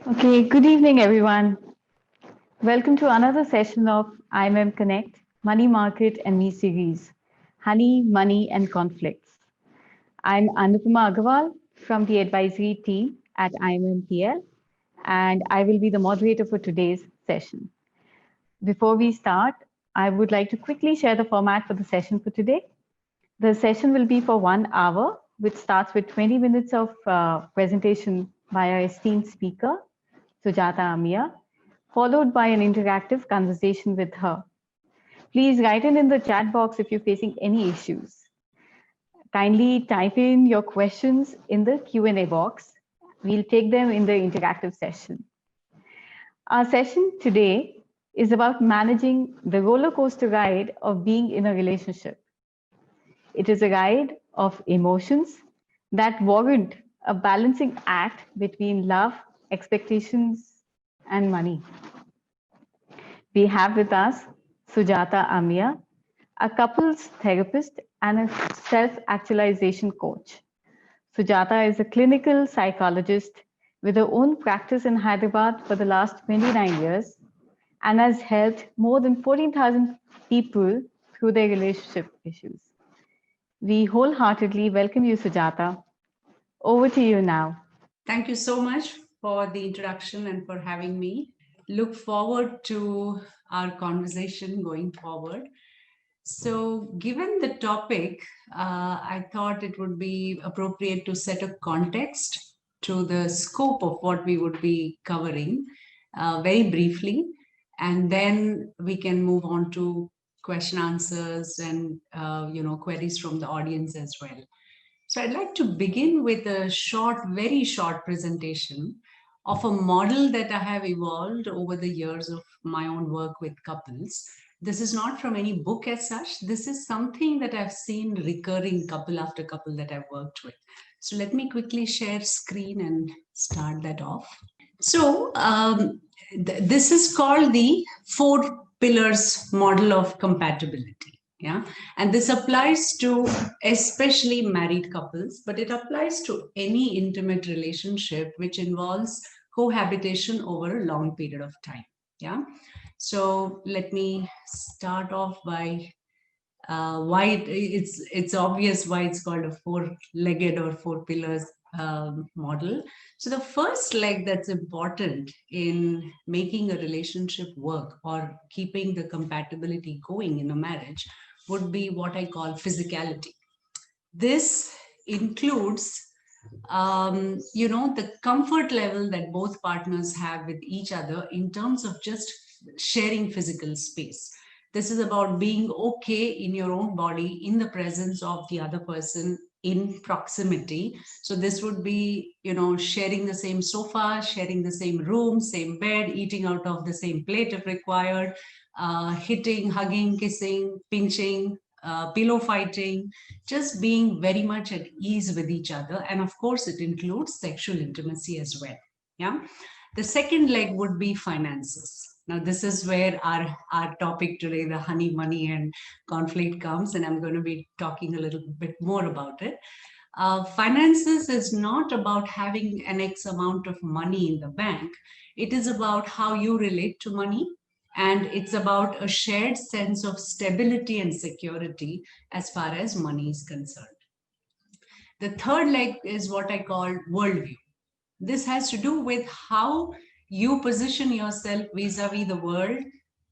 Okay, good evening, everyone. Welcome to another session of IMM Connect Money Market and Me series, Honey, Money and Conflicts. I'm Anupama Agarwal from the advisory team at IMMPL, and I will be the moderator for today's session. Before we start, I would like to quickly share the format for the session for today. The session will be for 1 hour, which starts with 20 minutes of presentation by our esteemed speaker, Sujata Amia, followed by an interactive conversation with her. Please write in the chat box if you're facing any issues. Kindly type in your questions in the Q&A box. We'll take them in the interactive session. Our session today is about managing the roller coaster ride of being in a relationship. It is a ride of emotions that warrant a balancing act between love, expectations, and money. We have with us Sujata Amia, a couples therapist and a self-actualization coach. Sujata is a clinical psychologist with her own practice in Hyderabad for the last 29 years and has helped more than 14,000 people through their relationship issues. We wholeheartedly welcome you, Sujata. Over to you now. Thank you so much for the introduction and for having me. Look forward to our conversation going forward. So, given the topic, I thought it would be appropriate to set a context to the scope of what we would be covering very briefly, and then we can move on to question answers and queries from the audience as well. So I'd like to begin with a very short presentation of a model that I have evolved over the years of my own work with couples. This is not from any book as such. This is something that I've seen recurring couple after couple that I've worked with. So let me quickly share screen and start that off. So this is called the 4 pillars model of compatibility. Yeah, and this applies to especially married couples, but it applies to any intimate relationship which involves cohabitation over a long period of time. Yeah, so let me start off by why it's obvious why it's called a 4-legged or 4 pillars model. So the first leg that's important in making a relationship work or keeping the compatibility going in a marriage would be what I call physicality. This includes the comfort level that both partners have with each other in terms of just sharing physical space. This is about being okay in your own body in the presence of the other person in proximity. So this would be, sharing the same sofa, sharing the same room, same bed, eating out of the same plate if required, hitting, hugging, kissing, pinching, pillow fighting, just being very much at ease with each other. And of course, it includes sexual intimacy as well. Yeah. The second leg would be finances. Now, this is where our topic today, the honey, money, and conflict comes, and I'm going to be talking a little bit more about it. Finances is not about having an X amount of money in the bank. It is about how you relate to money, and it's about a shared sense of stability and security as far as money is concerned. The third leg is what I call worldview. This has to do with how you position yourself vis-a-vis the world,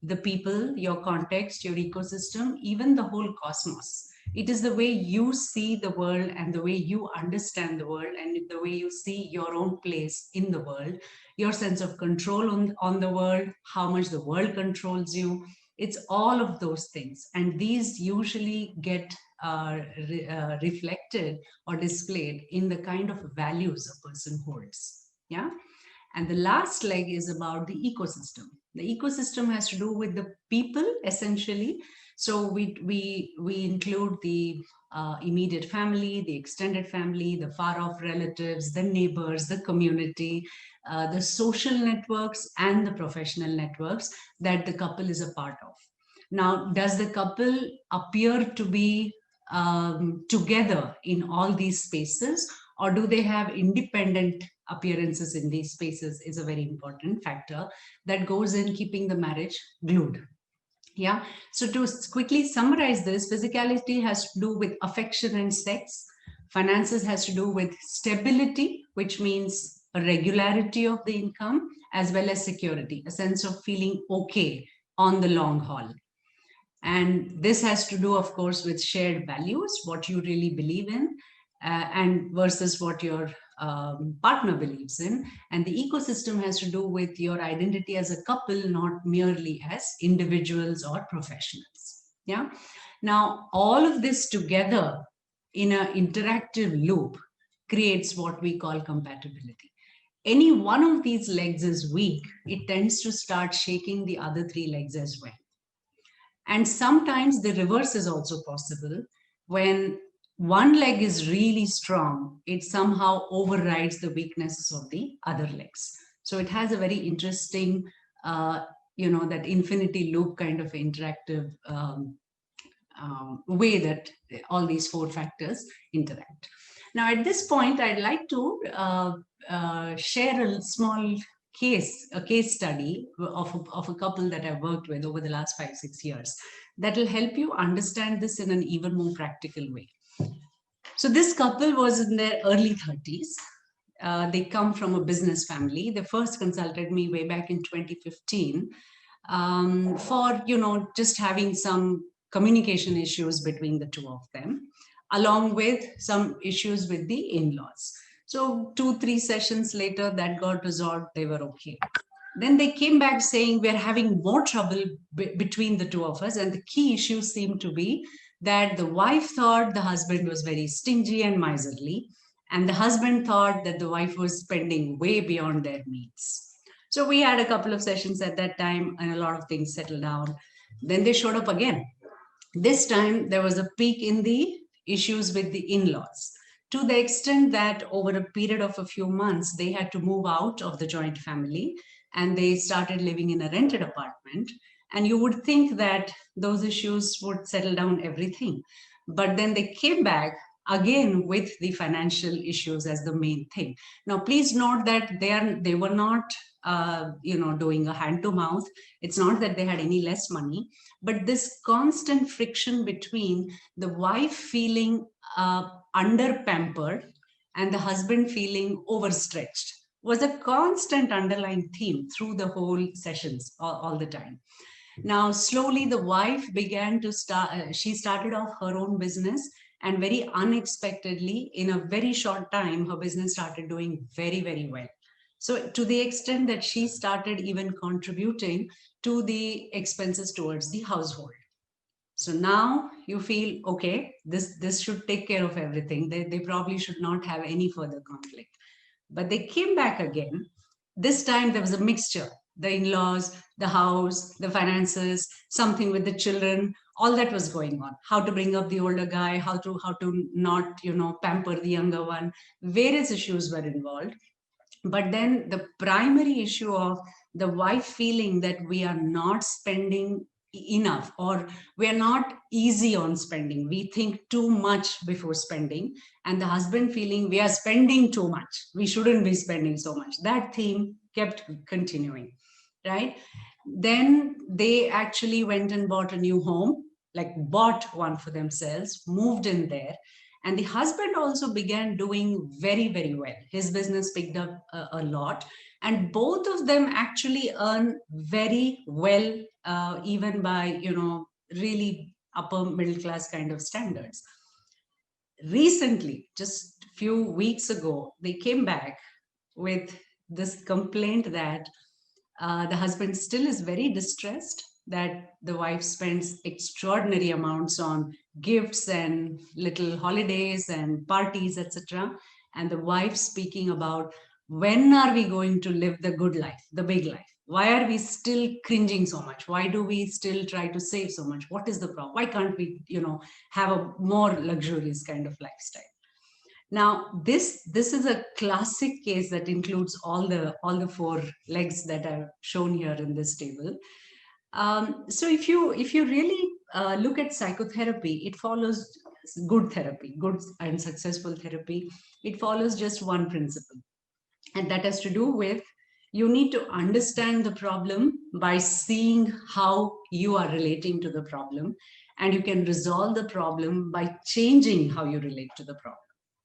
the people, your context, your ecosystem, even the whole cosmos. It is the way you see the world and the way you understand the world and the way you see your own place in the world, your sense of control on the world, how much the world controls you. It's all of those things. And these usually get reflected or displayed in the kind of values a person holds. Yeah. And the last leg is about the ecosystem. The ecosystem has to do with the people essentially. So we include the immediate family, the extended family, the far off relatives, the neighbors, the community, the social networks and the professional networks that the couple is a part of. Now, does the couple appear to be together in all these spaces, or do they have independent appearances in these spaces is a very important factor that goes in keeping the marriage glued. Yeah. So to quickly summarize this, physicality has to do with affection and sex. Finances has to do with stability, which means a regularity of the income, as well as security, a sense of feeling okay on the long haul. And this has to do, of course, with shared values, what you really believe in, and versus what your partner believes in. And the ecosystem has to do with your identity as a couple, not merely as individuals or professionals. Yeah. Now, all of this together in an interactive loop creates what we call compatibility. Any one of these legs is weak, it tends to start shaking the other three legs as well. And sometimes the reverse is also possible. When one leg is really strong, it somehow overrides the weaknesses of the other legs. So it has a very interesting, that infinity loop kind of interactive way that all these four factors interact. Now, at this point, I'd like to share a small a case study of a couple that I've worked with over the last 5-6 years that will help you understand this in an even more practical way. So this couple was in their early 30s. They come from a business family. They first consulted me way back in 2015 for, just having some communication issues between the two of them, along with some issues with the in-laws. So 2-3 sessions later, that got resolved. They were okay. Then they came back saying we're having more trouble between the two of us. And the key issue seemed to be that the wife thought the husband was very stingy and miserly. And the husband thought that the wife was spending way beyond their needs. So we had a couple of sessions at that time and a lot of things settled down. Then they showed up again. This time there was a peak in the issues with the in-laws, to the extent that over a period of a few months, they had to move out of the joint family and they started living in a rented apartment. And you would think that those issues would settle down everything. But then they came back again with the financial issues as the main thing. Now, please note that they were not doing a hand to mouth. It's not that they had any less money, but this constant friction between the wife feeling under pampered and the husband feeling overstretched was a constant underlying theme through the whole sessions all the time. Now, slowly the wife began to she started off her own business, and very unexpectedly, in a very short time, her business started doing very, very well. So to the extent that she started even contributing to the expenses towards the household. So now you feel, okay, this should take care of everything. They probably should not have any further conflict. But they came back again. This time there was a mixture. The in-laws, the house, the finances, something with the children, all that was going on. How to bring up the older guy, how to not, pamper the younger one. Various issues were involved. But then the primary issue of the wife feeling that we are not spending enough, or we're not easy on spending, we think too much before spending, and the husband feeling we are spending too much, we shouldn't be spending so much. That theme kept continuing, right? Then they actually went and bought a new home, like bought one for themselves, moved in there. And the husband also began doing very, very well. His business picked up a lot. And both of them actually earn very well, even by, really upper middle class kind of standards. Recently, just a few weeks ago, they came back with this complaint that the husband still is very distressed that the wife spends extraordinary amounts on gifts and little holidays and parties, etc. And the wife speaking about, when are we going to live the good life, the big life? Why are we still cringing so much? Why do we still try to save so much? What is the problem? Why can't we, have a more luxurious kind of lifestyle? Now, this is a classic case that includes all the four legs that I've shown here in this table. So if you really look at psychotherapy, it follows good therapy, good and successful therapy, it follows just one principle. And that has to do with you need to understand the problem by seeing how you are relating to the problem. And you can resolve the problem by changing how you relate to the problem.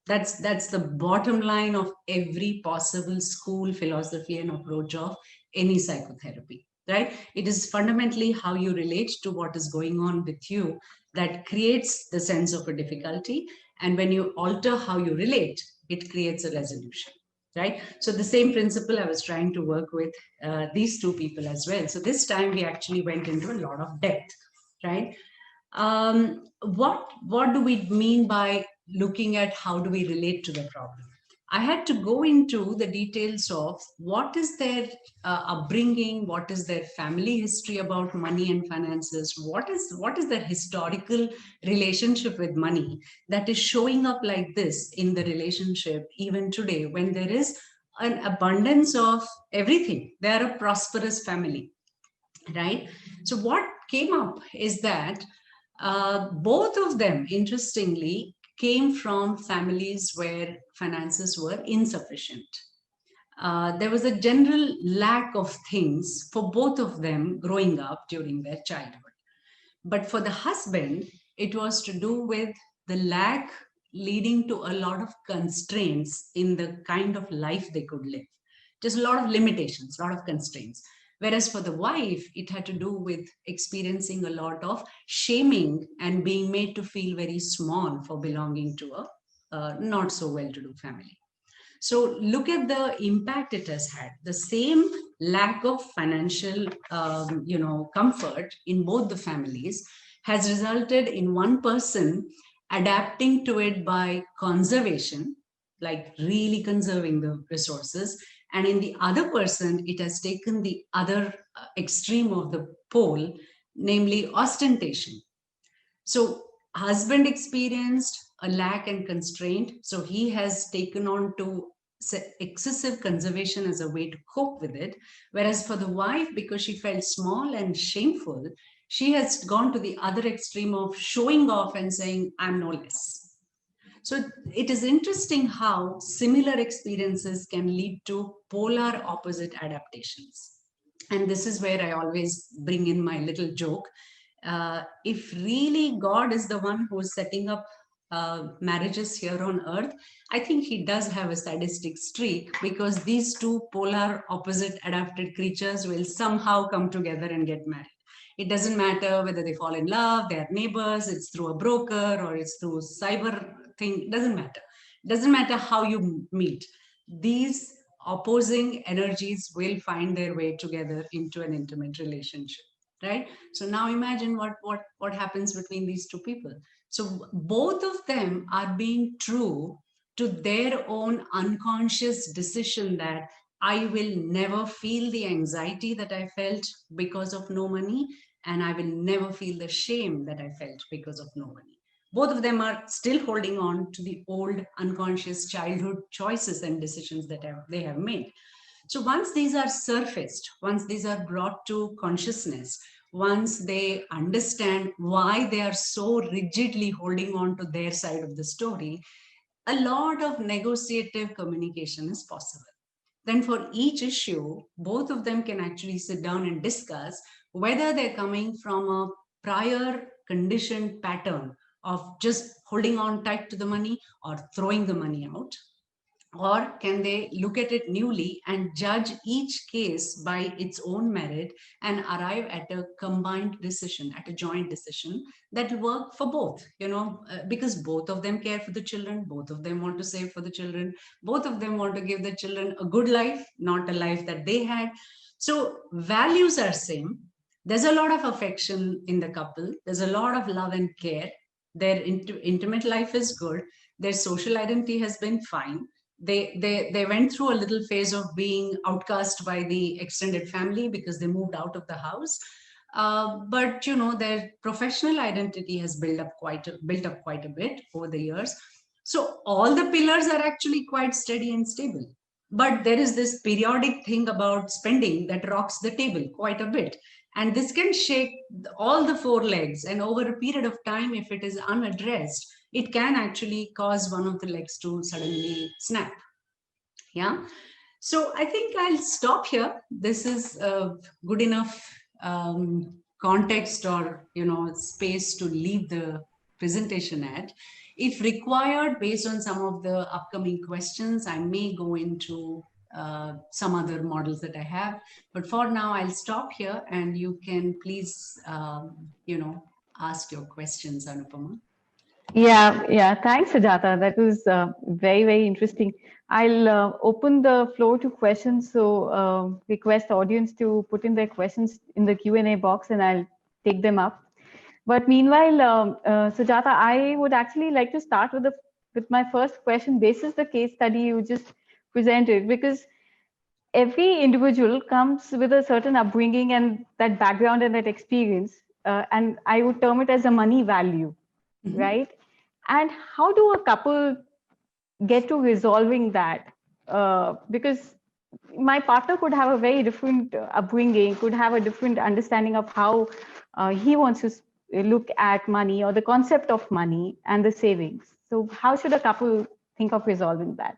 That's the bottom line of every possible school, philosophy, and approach of any psychotherapy, right? It is fundamentally how you relate to what is going on with you that creates the sense of a difficulty. And when you alter how you relate, it creates a resolution, right? So the same principle I was trying to work with these two people as well. So this time we actually went into a lot of depth, right? What do we mean by looking at how do we relate to the problem? I had to go into the details of what is their upbringing, what is their family history about money and finances, what is their historical relationship with money that is showing up like this in the relationship even today when there is an abundance of everything. They are a prosperous family, right? So what came up is that both of them, interestingly, came from families where finances were insufficient. There was a general lack of things for both of them growing up during their childhood. But for the husband, it was to do with the lack leading to a lot of constraints in the kind of life they could live. Just a lot of limitations, a lot of constraints. Whereas for the wife, it had to do with experiencing a lot of shaming and being made to feel very small for belonging to a not so well to do family. So look at the impact it has had. The same lack of financial, comfort in both the families has resulted in one person adapting to it by conservation, like really conserving the resources, and in the other person, it has taken the other extreme of the pole, namely ostentation. So husband experienced a lack and constraint, so he has taken on to excessive conservation as a way to cope with it. Whereas for the wife, because she felt small and shameful, she has gone to the other extreme of showing off and saying, I'm no less. So it is interesting how similar experiences can lead to polar opposite adaptations. And this is where I always bring in my little joke. If really God is the one who is setting up marriages here on earth, I think he does have a sadistic streak, because these two polar opposite adapted creatures will somehow come together and get married. It doesn't matter whether they fall in love, they're neighbors, it's through a broker or it's through cyber thing, it doesn't matter. It doesn't matter how you meet. These opposing energies will find their way together into an intimate relationship, right? So now imagine what happens between these two people. So both of them are being true to their own unconscious decision that I will never feel the anxiety that I felt because of no money, and I will never feel the shame that I felt because of no money. Both of them are still holding on to the old unconscious childhood choices and decisions that they have made. So once these are surfaced, once these are brought to consciousness, once they understand why they are so rigidly holding on to their side of the story, a lot of negotiative communication is possible. Then for each issue, both of them can actually sit down and discuss whether they're coming from a prior conditioned pattern of just holding on tight to the money or throwing the money out, or can they look at it newly and judge each case by its own merit and arrive at a combined decision, at a joint decision that will work for both, because both of them care for the children, both of them want to save for the children, both of them want to give the children a good life, not a life that they had. So values are same. There's a lot of affection in the couple. There's a lot of love and care. Their intimate life is good. Their social identity has been fine. They went through a little phase of being outcast by the extended family because they moved out of the house. But their professional identity has built up quite a bit over the years. So all the pillars are actually quite steady and stable. But there is this periodic thing about spending that rocks the table quite a bit. And this can shake all the four legs. And over a period of time, if it is unaddressed, it can actually cause one of the legs to suddenly snap. Yeah. So I think I'll stop here. This is a good enough context or space to leave the presentation at. If required, based on some of the upcoming questions, I may go into some other models that I have. But for now, I'll stop here, and you can please ask your questions, Anupama. Yeah. Thanks, Sujata. That was very, very interesting. I'll open the floor to questions. So request audience to put in their questions in the Q&A box, and I'll take them up. But meanwhile, Sujata, I would actually like to start with my first question. This is the case study you just presented, because every individual comes with a certain upbringing and that background and that experience, and I would term it as a money value, right? And how do a couple get to resolving that? Because my partner could have a very different upbringing, could have a different understanding of how he wants to look at money or the concept of money and the savings. So how should a couple think of resolving that?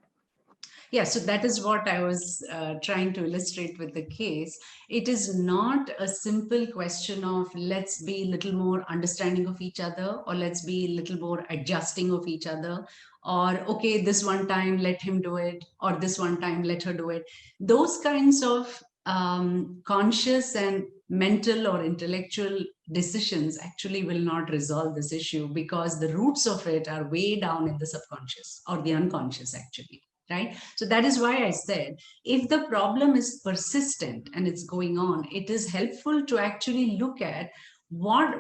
Yeah, so that is what I was trying to illustrate with the case. It is not a simple question of let's be a little more understanding of each other, or let's be a little more adjusting of each other, or okay, this one time let him do it, or this one time let her do it. Those kinds of conscious and mental or intellectual decisions actually will not resolve this issue, because the roots of it are way down in the subconscious or the unconscious actually. Right. So that is why I said, if the problem is persistent and it's going on, it is helpful to actually look at what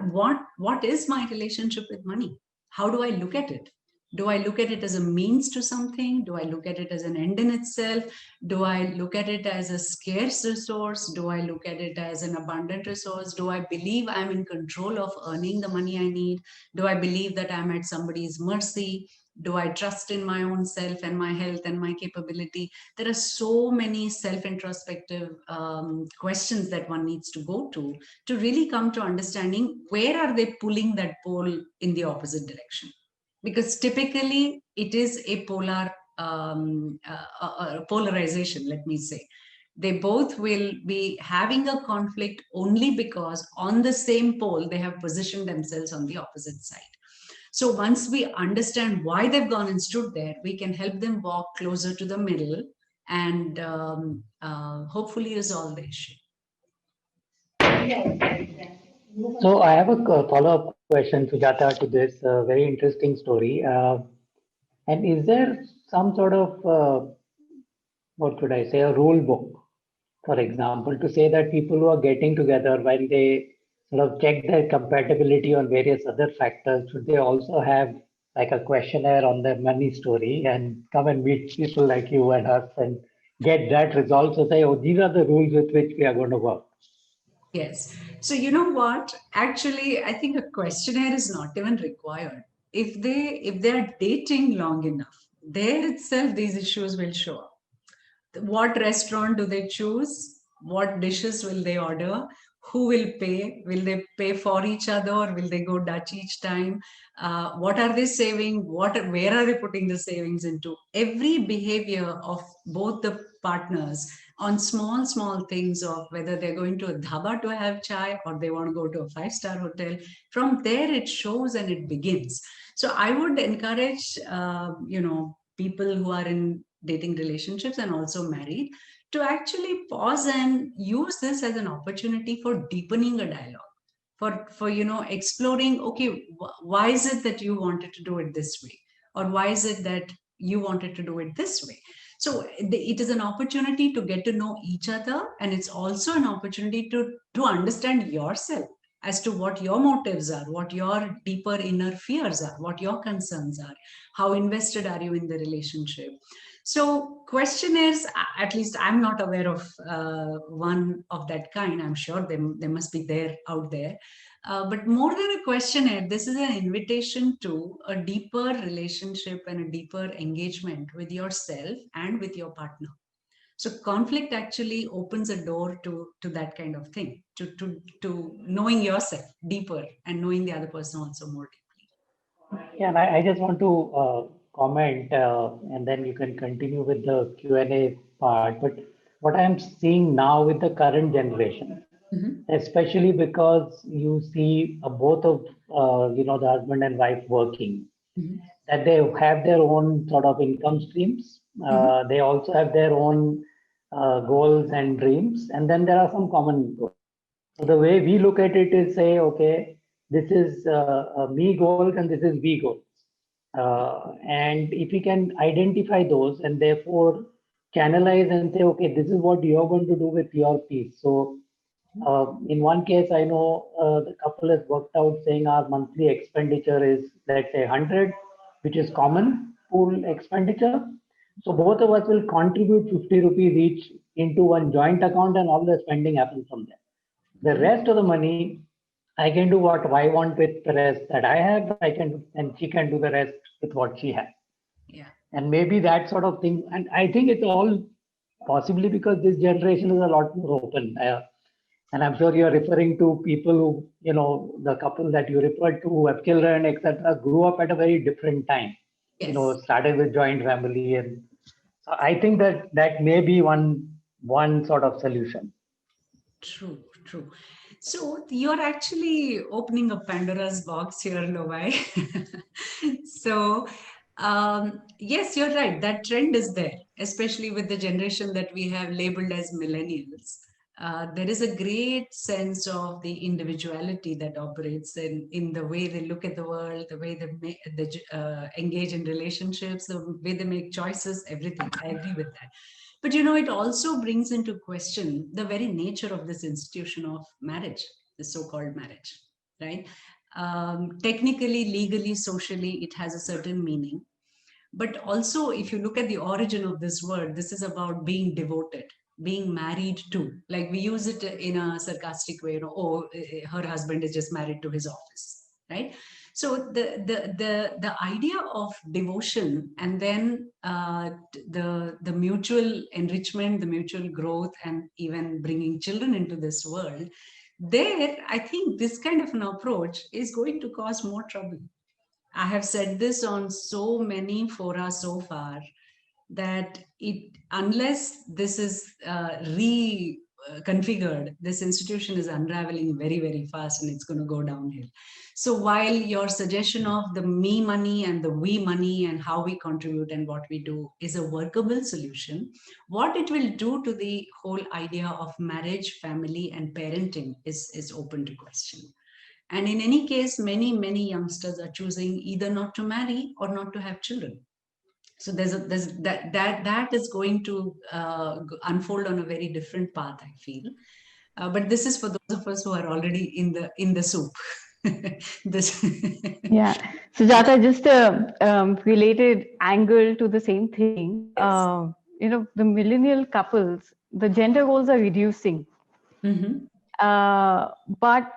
is my relationship with money? How do I look at it? Do I look at it as a means to something? Do I look at it as an end in itself? Do I look at it as a scarce resource? Do I look at it as an abundant resource? Do I believe I'm in control of earning the money I need? Do I believe that I'm at somebody's mercy? Do I trust in my own self and my health and my capability? There are so many self-introspective questions that one needs to go to really come to understanding where are they pulling that pole in the opposite direction. Because typically it is a polarization, let me say. They both will be having a conflict only because on the same pole, they have positioned themselves on the opposite side. So once we understand why they've gone and stood there, we can help them walk closer to the middle and hopefully resolve the issue. So I have a follow-up question, Sujata, to this very interesting story. And is there some sort of, what should I say, a rule book, for example, to say that people who are getting together, when they sort of check their compatibility on various other factors, should they also have like a questionnaire on their money story and come and meet people like you and us and get that resolved? So say, oh, these are the rules with which we are going to work. Yes. So you know what? Actually, I think a questionnaire is not even required. If they are dating long enough, there itself these issues will show up. What restaurant do they choose? What dishes will they order? Who will pay? Will they pay for each other, or will they go Dutch each time? What are they saving? Where are they putting the savings into? Every behavior of both the partners on small things of whether they're going to a dhaba to have chai or they want to go to a five-star hotel. From there, it shows and it begins. So I would encourage, people who are in dating relationships and also married to actually pause and use this as an opportunity for deepening a dialogue, for exploring, okay, why is it that you wanted to do it this way, or why is it that you wanted to do it this way? So it is an opportunity to get to know each other, and it's also an opportunity to understand yourself as to what your motives are, what your deeper inner fears are, what your concerns are, how invested are you in the relationship. So questionnaires, at least I'm not aware of one of that kind. I'm sure they must be there out there. But more than a questionnaire, this is an invitation to a deeper relationship and a deeper engagement with yourself and with your partner. So conflict actually opens a door to that kind of thing, to knowing yourself deeper and knowing the other person also more deeply. Yeah, and I just want to comment, and then you can continue with the Q&A part. But what I'm seeing now with the current generation, Mhm. especially because you see both of the husband and wife working, Mhm. that they have their own sort of income streams. Mhm. They also have their own goals and dreams, and then there are some common goals. So the way we look at it is say, okay, this is me goals and this is we goals. And if we can identify those and therefore channelize and say, okay, this is what you're going to do with your piece. So in one case, I know the couple has worked out saying our monthly expenditure is, let's say, 100, which is common pool expenditure. So both of us will contribute 50 rupees each into one joint account, and all the spending happens from there. The Mhm. rest of the money, I can do what I want with the rest that I have. I can, and she can do the rest with what she has. Yeah. And maybe that sort of thing. And I think it's all possibly because this generation is a lot more open. And I'm sure you're referring to people who, the couple that you referred to who have children, etc., grew up at a very different time. Yes. Started with joint family, and so I think that that may be one sort of solution. True, true. So you're actually opening a Pandora's box here, Lovai. So, yes, you're right. That trend is there, especially with the generation that we have labeled as millennials. There is a great sense of the individuality that operates in the way they look at the world, the way they engage in relationships, the way they make choices, everything. I agree with that. But it also brings into question the very nature of this institution of marriage, the so-called marriage, right? Technically, legally, socially, it has a certain meaning. But also, if you look at the origin of this word, this is about being devoted, being married to. Like we use it in a sarcastic way, oh, her husband is just married to his office, right? So the idea of devotion and then the mutual enrichment, the mutual growth, and even bringing children into this world, there I think this kind of an approach is going to cause more trouble. I have said this on so many fora so far that unless this is reconfigured, this institution is unraveling very, very fast and it's going to go downhill. So while your suggestion of the me money and the we money and how we contribute and what we do is a workable solution, what it will do to the whole idea of marriage, family, and parenting is open to question. And in any case, many, many youngsters are choosing either not to marry or not to have children. So there's that is going to unfold on a very different path, I feel. But this is for those of us who are already in the soup. this Yeah. Sujata, just a related angle to the same thing. Yes. The millennial couples, the gender roles are reducing. Mm-hmm. But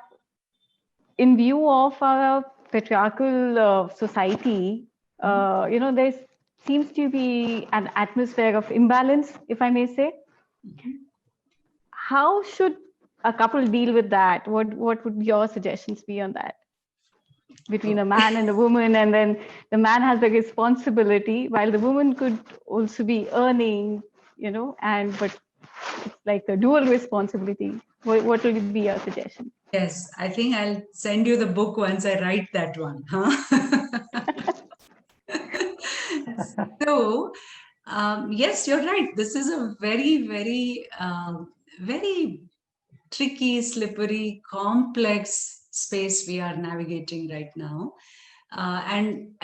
in view of our patriarchal society, there seems to be an atmosphere of imbalance, if I may say. Mm-hmm. How should a couple deal with that? What would your suggestions be on that? Between a man Okay. and a woman, and then the man has the responsibility, while the woman could also be earning, and but it's like a dual responsibility. What will be your suggestion? Yes, I think I'll send you the book once I write that one. Huh? So, yes, you're right. This is a very, very, very tricky, slippery, complex space we are navigating right now. And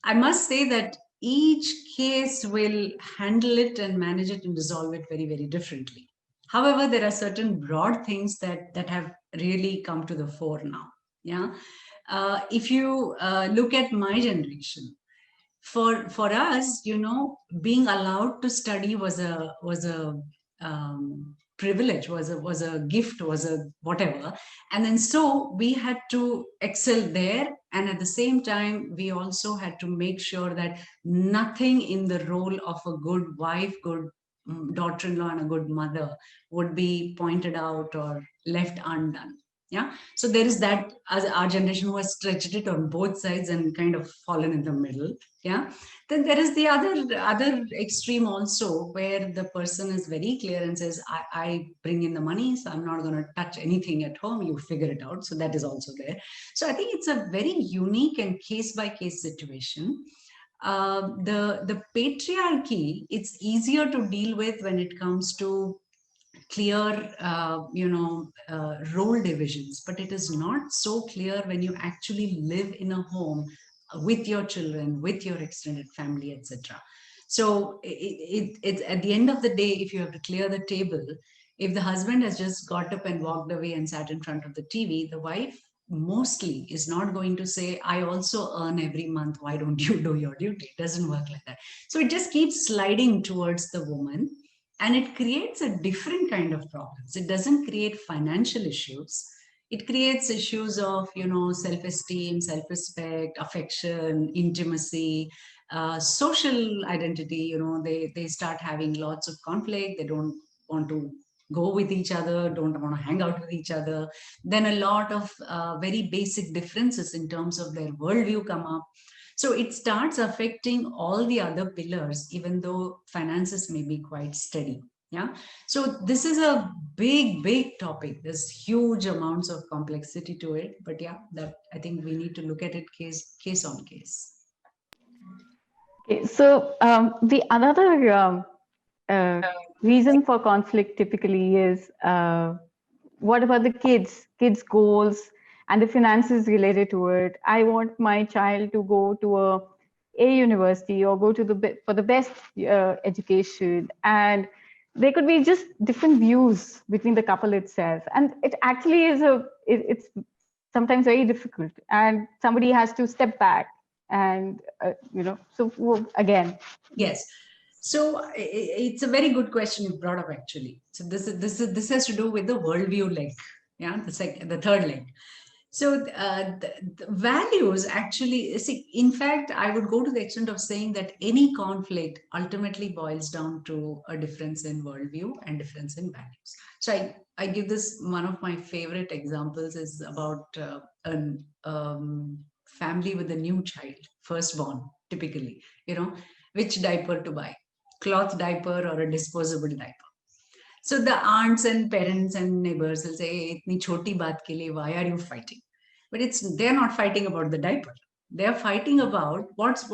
I must say that each case will handle it and manage it and resolve it very, very differently. However, there are certain broad things that have really come to the fore now. Yeah. If you look at my generation, for us, being allowed to study was a privilege, was a gift, was a whatever. And then so we had to excel there, and at the same time we also had to make sure that nothing in the role of a good wife, good daughter-in-law, and a good mother would be pointed out or left undone. Yeah. So there is that, as our generation who has stretched it on both sides and kind of fallen in the middle. Yeah. Then there is the other extreme also, where the person is very clear and says, I bring in the money, so I'm not going to touch anything at home. You figure it out. So that is also there. So I think it's a very unique and case by case situation. The patriarchy, it's easier to deal with when it comes to clear role divisions, but it is not so clear when you actually live in a home with your children, with your extended family, etc. So it's at the end of the day, if you have to clear the table, if the husband has just got up and walked away and sat in front of the TV, the wife mostly is not going to say, I also earn every month, why don't you do your duty? It doesn't work like that. So it just keeps sliding towards the woman, and it creates a different kind of problems. It doesn't create financial issues. It creates issues of, self-esteem, self-respect, affection, intimacy, social identity. They start having lots of conflict. They don't want to go with each other, don't want to hang out with each other. Then a lot of very basic differences in terms of their worldview come up. So it starts affecting all the other pillars, even though finances may be quite steady. Yeah. So this is a big topic. There's huge amounts of complexity to it. But yeah, that I think we need to look at it case on case. Okay, so the another reason for conflict typically is what about the kids' goals and the finances related to it. I want my child to go to a university or go to for the best education, and there could be just different views between the couple itself, and it actually is it's sometimes very difficult, and somebody has to step back and so again. Yes. So it's a very good question you brought up, actually. So this has to do with the worldview leg. Yeah, the third leg. So the values actually, see, in fact, I would go to the extent of saying that any conflict ultimately boils down to a difference in worldview and difference in values. So I give this, one of my favorite examples is about a family with a new child, firstborn, typically, which diaper to buy, cloth diaper or a disposable diaper. So the aunts and parents and neighbors will say, "Itni choti baat ke liye, why are you fighting?" But they're not fighting about the diaper. They're fighting about what's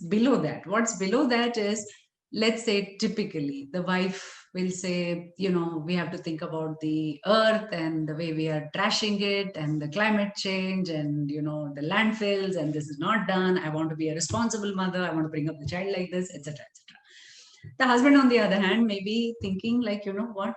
below that. What's below that is, let's say, typically the wife will say, we have to think about the earth and the way we are trashing it and the climate change and, the landfills, and this is not done. I want to be a responsible mother. I want to bring up the child like this, etc., etc. The husband, on the other hand, may be thinking like, what,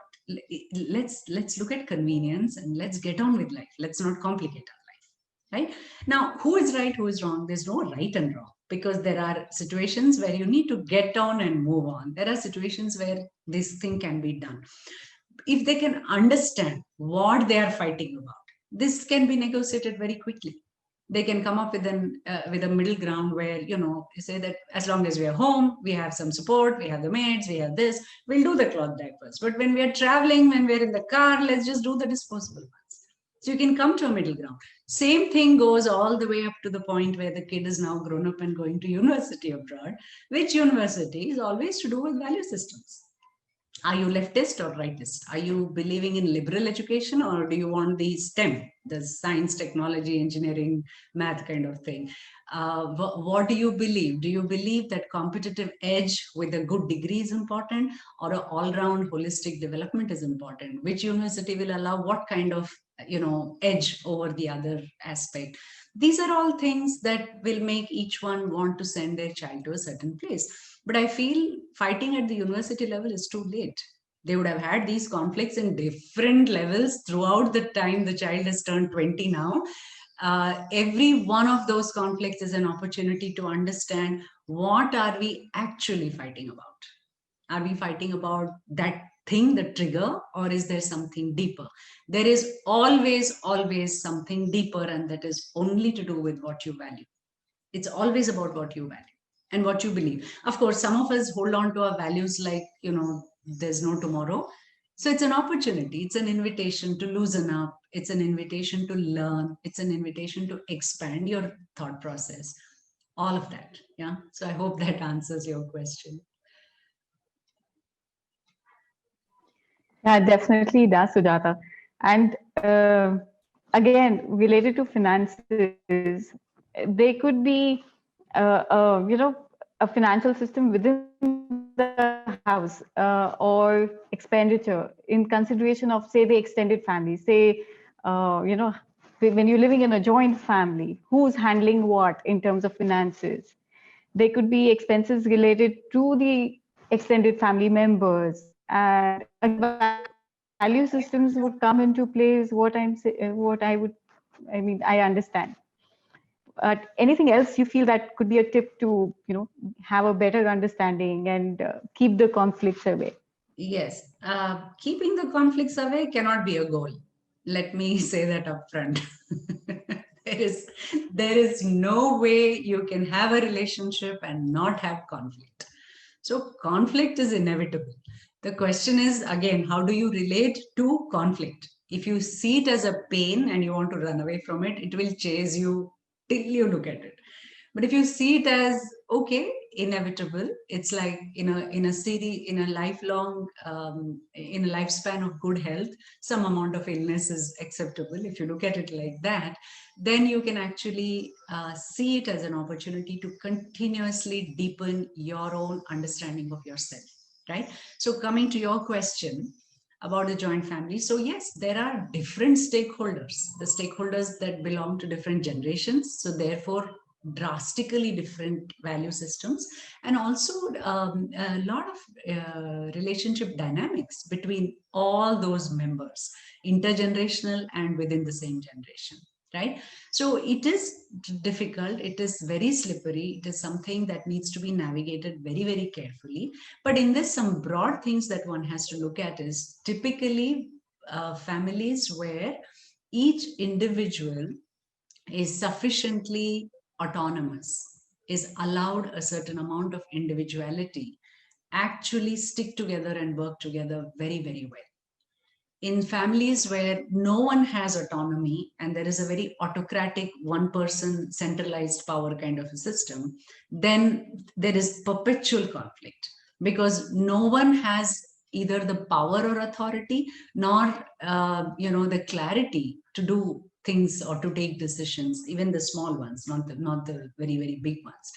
let's look at convenience and let's get on with life. Let's not complicate our life. Right? Now, who is right, who is wrong? There's no right and wrong, because there are situations where you need to get on and move on. There are situations where this thing can be done. If they can understand what they are fighting about, this can be negotiated very quickly. They can come up with a middle ground where, you say that as long as we are home, we have some support, we have the maids, we have this, we'll do the cloth diapers. But when we are traveling, when we're in the car, let's just do the disposable ones. So you can come to a middle ground. Same thing goes all the way up to the point where the kid is now grown up and going to university abroad. Which university is always to do with value systems. Are you leftist or rightist? Are you believing in liberal education, or do you want the STEM, the science, technology, engineering, math kind of thing? What do you believe? Do you believe that competitive edge with a good degree is important, or an all-round holistic development is important? Which university will allow what kind of edge over the other aspect? These are all things that will make each one want to send their child to a certain place. But I feel fighting at the university level is too late. They would have had these conflicts in different levels throughout the time the child has turned 20 now. Every one of those conflicts is an opportunity to understand, what are we actually fighting about? Are we fighting about that thing, the trigger, or is there something deeper? There is always something deeper, and that is only to do with what you value. It's always about what you value and what you believe. Of course, some of us hold on to our values like, there's no tomorrow. So it's an opportunity, it's an invitation to loosen up, it's an invitation to learn, it's an invitation to expand your thought process, all of that. Yeah. So I hope that answers your question. Yeah, definitely does, Sujata. And again, related to finances, they could be, a financial system within the house or expenditure in consideration of, say, the extended family. Say, when you're living in a joint family, who's handling what in terms of finances? There could be expenses related to the extended family members, and value systems would come into play. Is what I understand. But anything else you feel that could be a tip to, have a better understanding and keep the conflicts away? Yes, keeping the conflicts away cannot be a goal. Let me say that upfront. there is no way you can have a relationship and not have conflict. So conflict is inevitable. The question is, again, how do you relate to conflict? If you see it as a pain and you want to run away from it, it will chase you till you look at it. But if you see it as, okay, inevitable, it's like in a series, in a lifelong, in a lifespan of good health, some amount of illness is acceptable. If you look at it like that, then you can actually see it as an opportunity to continuously deepen your own understanding of yourself, right? So coming to your question about the joint family. So yes, there are different stakeholders, the stakeholders that belong to different generations. So therefore, drastically different value systems, and also a lot of relationship dynamics between all those members, intergenerational and within the same generation, right? So it is difficult, it is very slippery, it is something that needs to be navigated very, very carefully. But in this, some broad things that one has to look at is typically families where each individual is sufficiently autonomous, is allowed a certain amount of individuality, actually stick together and work together very, very well. In families where no one has autonomy and there is a very autocratic, one person centralized power kind of a system, then there is perpetual conflict, because no one has either the power or authority, nor the clarity to do things or to take decisions, even the small ones, not the very, very big ones.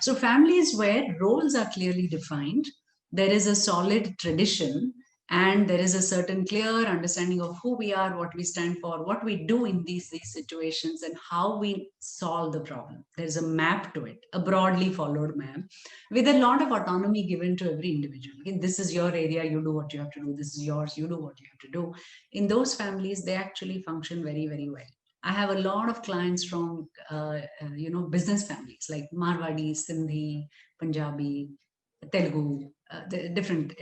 So families where roles are clearly defined, there is a solid tradition, and there is a certain clear understanding of who we are, what we stand for, what we do in these situations, and how we solve the problem. There's a map to it, a broadly followed map, with a lot of autonomy given to every individual. Again, this is your area, you do what you have to do. This is yours, you do what you have to do. In those families, they actually function very, very well. I have a lot of clients from, business families like Marwadi, Sindhi, Punjabi, Telugu, the different,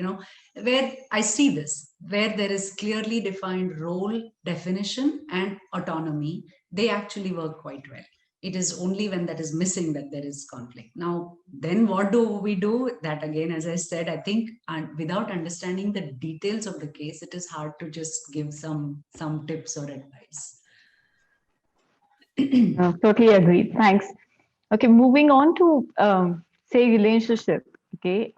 where I see this, where there is clearly defined role definition and autonomy, they actually work quite well. It is only when that is missing that there is conflict. Now, then what do we do? That again, as I said, I think without understanding the details of the case, it is hard to just give some tips or advice. Totally agreed. Thanks. Okay, moving on to say relationship. Okay,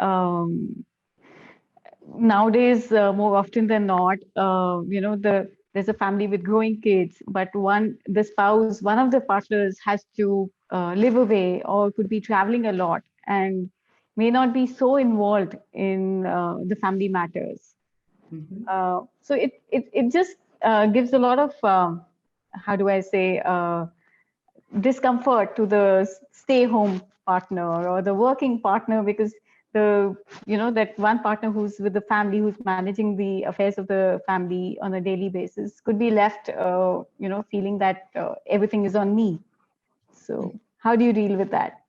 nowadays more often than not, there's a family with growing kids, but one of the partners has to live away or could be traveling a lot and may not be so involved in the family matters. So it just gives a lot of how do I say discomfort to the stay home partner or the working partner, because that one partner who's with the family, who's managing the affairs of the family on a daily basis, could be left feeling that everything is on me. So how do you deal with that?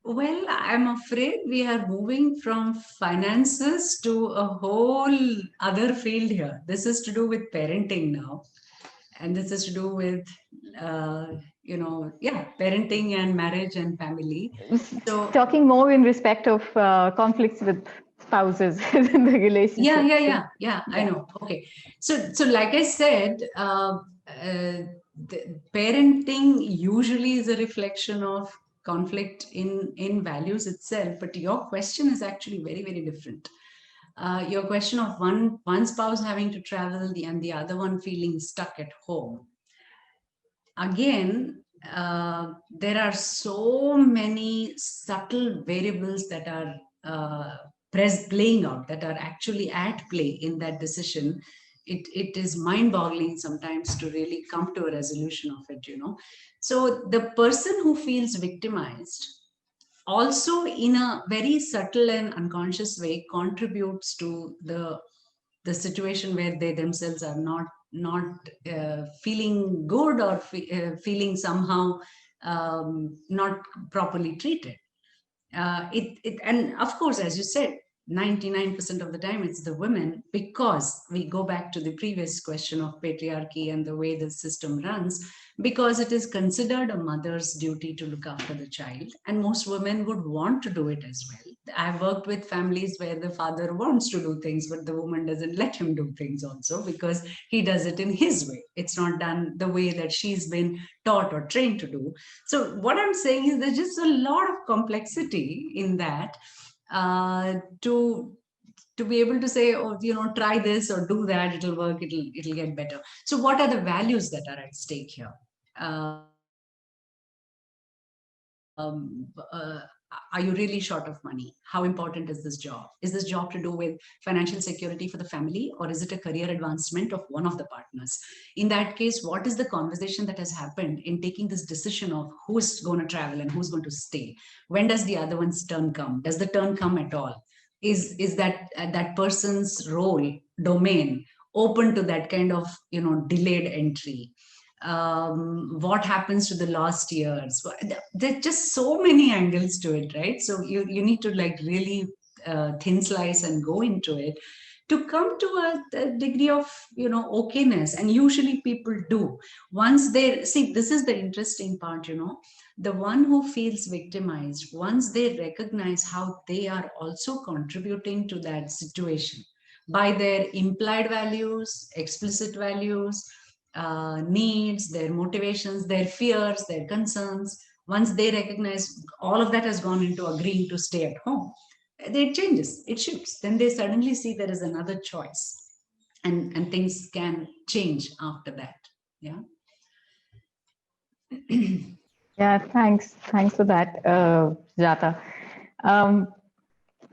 Well, I'm afraid we are moving from finances to a whole other field here. This is to do with parenting now. And this is to do with, parenting and marriage and family. So talking more in respect of conflicts with spouses in the relationship. I know. Okay, so like I said, the parenting usually is a reflection of conflict in values itself, but your question is actually very different. Your question of one spouse having to travel and the other one feeling stuck at home. Again, there are so many subtle variables that are playing out, that are actually at play in that decision. It is mind-boggling sometimes to really come to a resolution of it, you know. So the person who feels victimized also, in a very subtle and unconscious way, contributes to the situation where they themselves are not feeling good, or feeling somehow not properly treated. And of course, as you said, 99% of the time it's the women, because we go back to the previous question of patriarchy and the way the system runs, because it is considered a mother's duty to look after the child, and most women would want to do it as well. I've worked with families where the father wants to do things, but the woman doesn't let him do things also, because he does it in his way. It's not done the way that she's been taught or trained to do. So what I'm saying is there's just a lot of complexity in that, to be able to say, oh, you know, try this or do that, it'll work, it'll get better. So what are the values that are at stake here? Are you really short of money? How important is this job? Is this job to do with financial security for the family, or is it a career advancement of one of the partners? In that case, what is the conversation that has happened in taking this decision of who's going to travel and who's going to stay? When does the other one's turn come? Does the turn come at all? Is that that person's role, domain, open to that kind of, you know, delayed entry? What happens to the lost years? There's just so many angles to it, right? So you need to like really thin slice and go into it to come to a degree of, you know, okayness. And usually people do, once they see, this is the interesting part, you know, the one who feels victimized, once they recognize how they are also contributing to that situation by their implied values, explicit values, needs, their motivations, their fears, their concerns, once they recognize all of that has gone into agreeing to stay at home, it changes, it shifts. Then they suddenly see there is another choice, and things can change after that. Yeah. Yeah, thanks for that, Jata.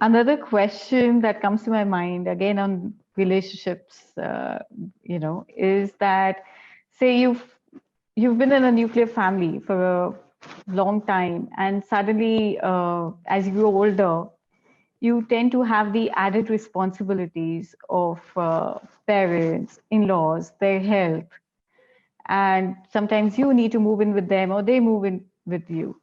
Another question that comes to my mind again on relationships, you know, is that, say you've been in a nuclear family for a long time, and suddenly, as you grow older, you tend to have the added responsibilities of parents, in-laws, their health, and sometimes you need to move in with them or they move in with you.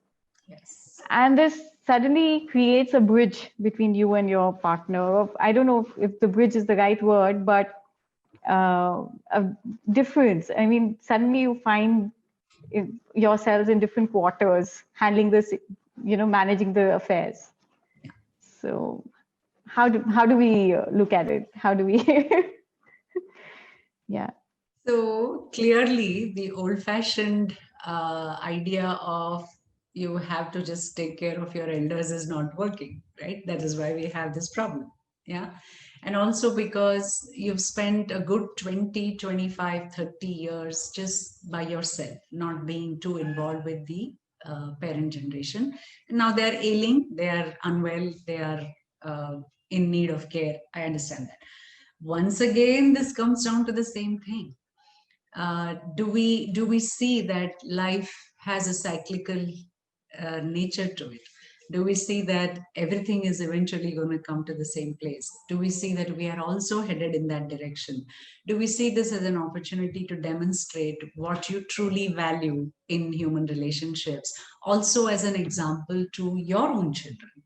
Yes. And this suddenly creates a bridge between you and your partner. I don't know if the bridge is the right word, but a difference. I mean, suddenly you find yourselves in different quarters, handling this, you know, managing the affairs. So how do we look at it? How do we? Yeah. So clearly, the old-fashioned idea of you have to just take care of your elders is not working, right? That is why we have this problem. Yeah. And also because you've spent a good 20, 25, 30 years just by yourself, not being too involved with the parent generation. And now they're ailing, they are unwell, they are in need of care. I understand that. Once again, this comes down to the same thing. Do we see that life has a cyclical nature to it? Do we see that everything is eventually going to come to the same place? Do we see that we are also headed in that direction? Do we see this as an opportunity to demonstrate what you truly value in human relationships, also as an example to your own children?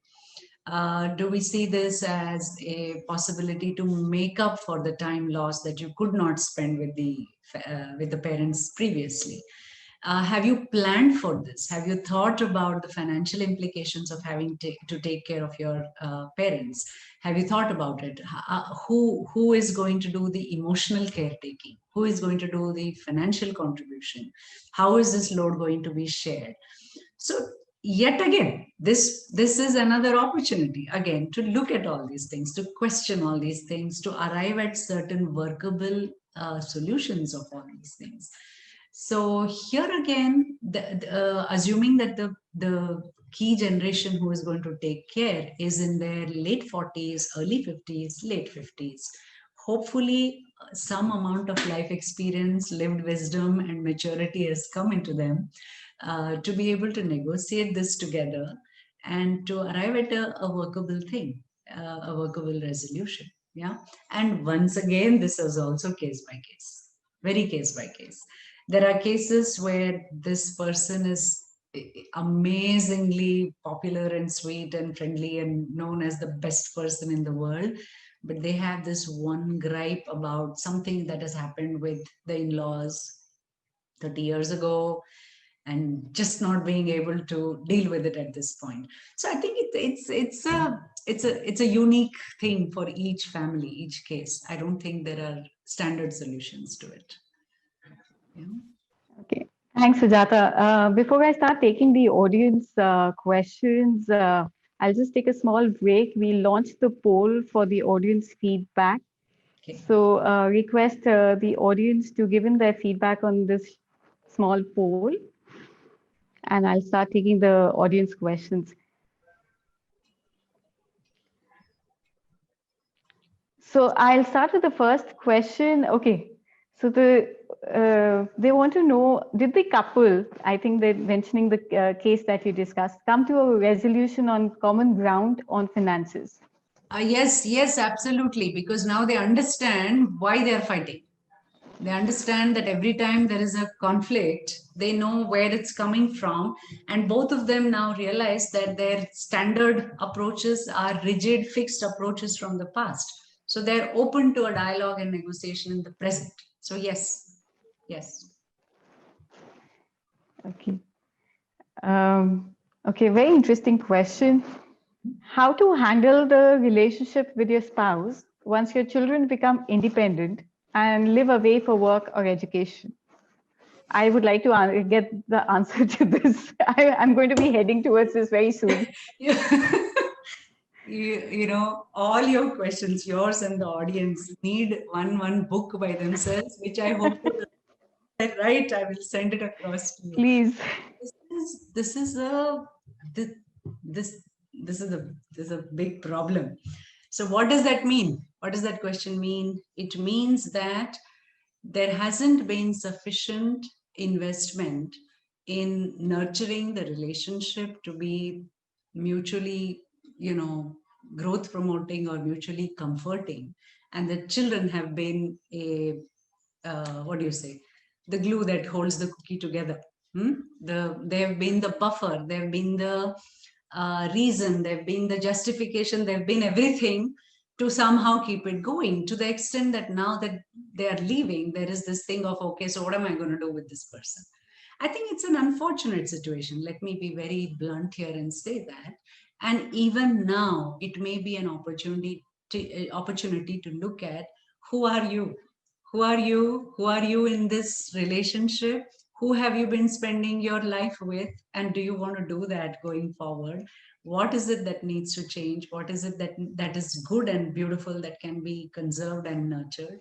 Do we see this as a possibility to make up for the time lost that you could not spend with the parents previously? Have you planned for this? Have you thought about the financial implications of having to take care of your parents? Have you thought about it? Who is going to do the emotional caretaking? Who is going to do the financial contribution? How is this load going to be shared? So yet again, this is another opportunity again to look at all these things, to question all these things, to arrive at certain workable solutions of all these things. So here again, assuming that the key generation who is going to take care is in their late 40s, early 50s, late 50s, hopefully some amount of life experience, lived wisdom, and maturity has come into them to be able to negotiate this together and to arrive at a workable thing, a workable resolution. Yeah. And once again, this is also case by case, very case by case. There are cases where this person is amazingly popular and sweet and friendly and known as the best person in the world, but they have this one gripe about something that has happened with the in-laws 30 years ago, and just not being able to deal with it at this point. So I think it's a unique thing for each family, each case. I don't think there are standard solutions to it. Yeah. Okay. Thanks, Sujata. Before I start taking the audience questions, I'll just take a small break. We launched the poll for the audience feedback. Okay. So request the audience to give in their feedback on this small poll. And I'll start taking the audience questions. So I'll start with the first question. Okay. So they want to know, did the couple, I think they're mentioning the case that you discussed, come to a resolution on common ground on finances? Yes, absolutely. Because now they understand why they are fighting. They understand that every time there is a conflict, they know where it's coming from. And both of them now realize that their standard approaches are rigid, fixed approaches from the past. So they're open to a dialogue and negotiation in the present. So yes. Okay. Okay, very interesting question. How to handle the relationship with your spouse once your children become independent and live away for work or education? I would like to get the answer to this. I'm going to be heading towards this very soon. You know, all your questions, yours and the audience, need one book by themselves, which I hope to write. I will send it across to you. Please. This is a big problem. So what does that mean? What does that question mean? It means that there hasn't been sufficient investment in nurturing the relationship to be mutually, growth promoting or mutually comforting. And the children have been the glue that holds the cookie together. They have been the buffer, they've been the reason, they've been the justification, they've been everything to somehow keep it going, to the extent that now that they are leaving, there is this thing of, okay, so what am I going to do with this person? I think it's an unfortunate situation. Let me be very blunt here and say that. And even now, it may be an opportunity to look at who are you? Who are you? Who are you in this relationship? Who have you been spending your life with? And do you want to do that going forward? What is it that needs to change? What is it that is good and beautiful that can be conserved and nurtured?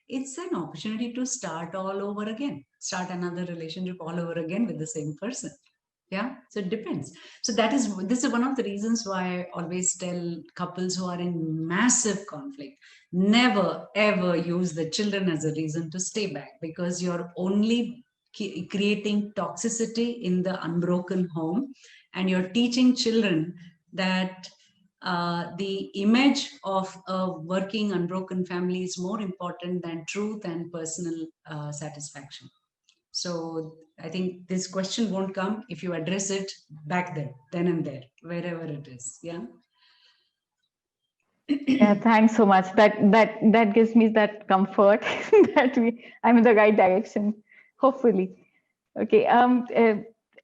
It's an opportunity to start all over again, start another relationship all over again with the same person. Yeah, so it depends. So this is one of the reasons why I always tell couples who are in massive conflict, never ever use the children as a reason to stay back, because you're only creating toxicity in the unbroken home, and you're teaching children that the image of a working unbroken family is more important than truth and personal satisfaction. So I think this question won't come if you address it back then and there, wherever it is. Yeah. Yeah, thanks so much. That gives me that comfort that I'm in the right direction, hopefully. Okay.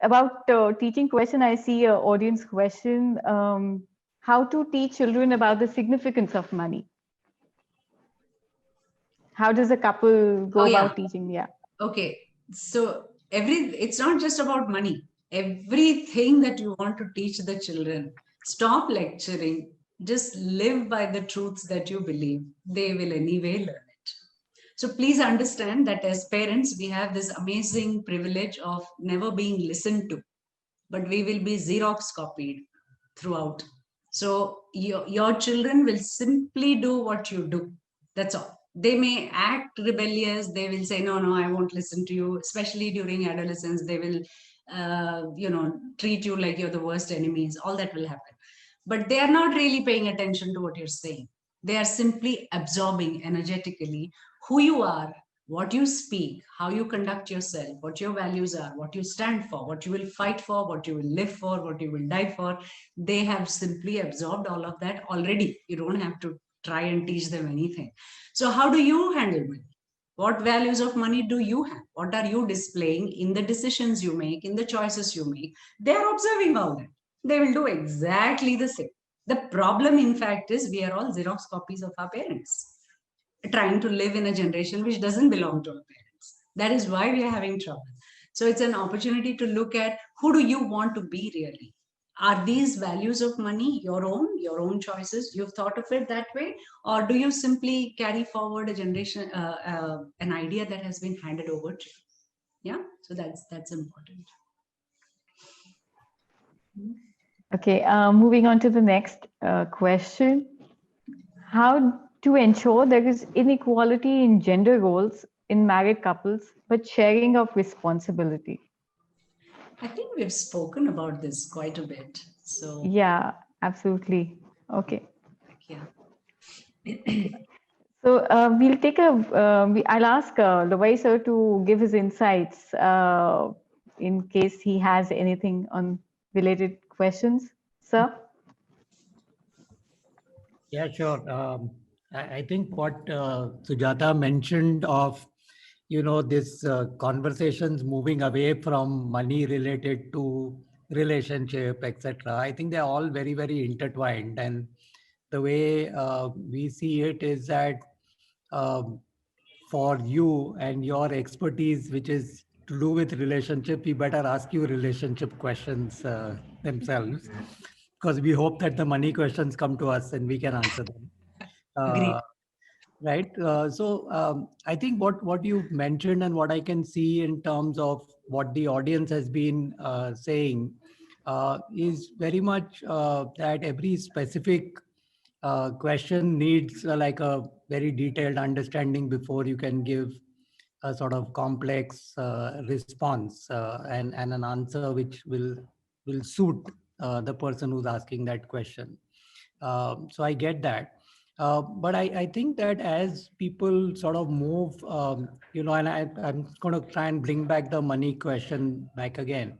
About teaching question, I see a audience question. How to teach children about the significance of money? How does a couple go Oh, yeah. about teaching? Yeah. Okay. So it's not just about money. Everything that you want to teach the children, stop lecturing. Just live by the truths that you believe. They will anyway learn it. So please understand that as parents, we have this amazing privilege of never being listened to, but we will be Xerox copied throughout. So your children will simply do what you do. That's all. They may act rebellious. They will say, no, no, I won't listen to you. Especially during adolescence, they will, treat you like you're the worst enemies. All that will happen. But they are not really paying attention to what you're saying. They are simply absorbing energetically who you are, what you speak, how you conduct yourself, what your values are, what you stand for, what you will fight for, what you will live for, what you will die for. They have simply absorbed all of that already. You don't have to try and teach them anything. So, how do you handle money? What values of money do you have? What are you displaying in the decisions you make, in the choices you make? They are observing all that. They will do exactly the same. The problem, in fact, is we are all Xerox copies of our parents, trying to live in a generation which doesn't belong to our parents. That is why we are having trouble. So it's an opportunity to look at who do you want to be really? Are these values of money your own choices? You've thought of it that way, or do you simply carry forward a generation, an idea that has been handed over to you? Yeah, so that's important. Okay. Moving on to the next question. How to ensure there is inequality in gender roles in married couples, but sharing of responsibility? I think we've spoken about this quite a bit. So Yeah, absolutely. Okay. yeah. So we'll take a. I'll ask Loy sir to give his insights in case he has anything on related questions. Sir. Yeah, sure. I think what Sujata mentioned of, this conversations moving away from money related to relationship, etc. I think they're all very, very intertwined. And the way we see it is that um, for you and your expertise, which is to do with relationship, we better ask you relationship questions themselves, because we hope that the money questions come to us and we can answer them. Agreed. Uh, right. So I think what you mentioned and what I can see in terms of what the audience has been saying is very much that every specific question needs like a very detailed understanding before you can give a sort of complex response and an answer which will suit the person who's asking that question. So I get that. But I think that as people sort of move, and I'm going to try and bring back the money question back again.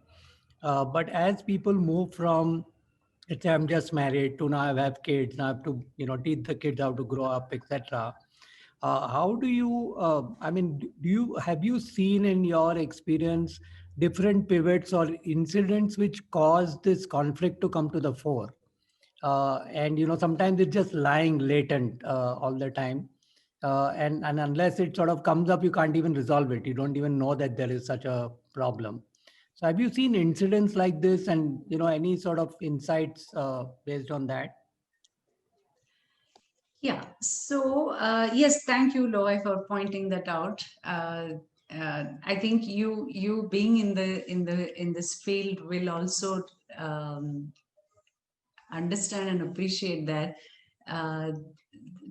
But as people move from, let's say I'm just married to now I have kids, now I have to, teach the kids how to grow up, etc. How do you, I mean, have you seen in your experience different pivots or incidents which cause this conflict to come to the fore? And sometimes it's just lying latent all the time, and unless it sort of comes up, you can't even resolve it. You don't even know that there is such a problem. So have you seen incidents like this, and any sort of insights based on that? Yeah. So yes, thank you, Loy, for pointing that out. I think you being in this field will also understand and appreciate that, uh,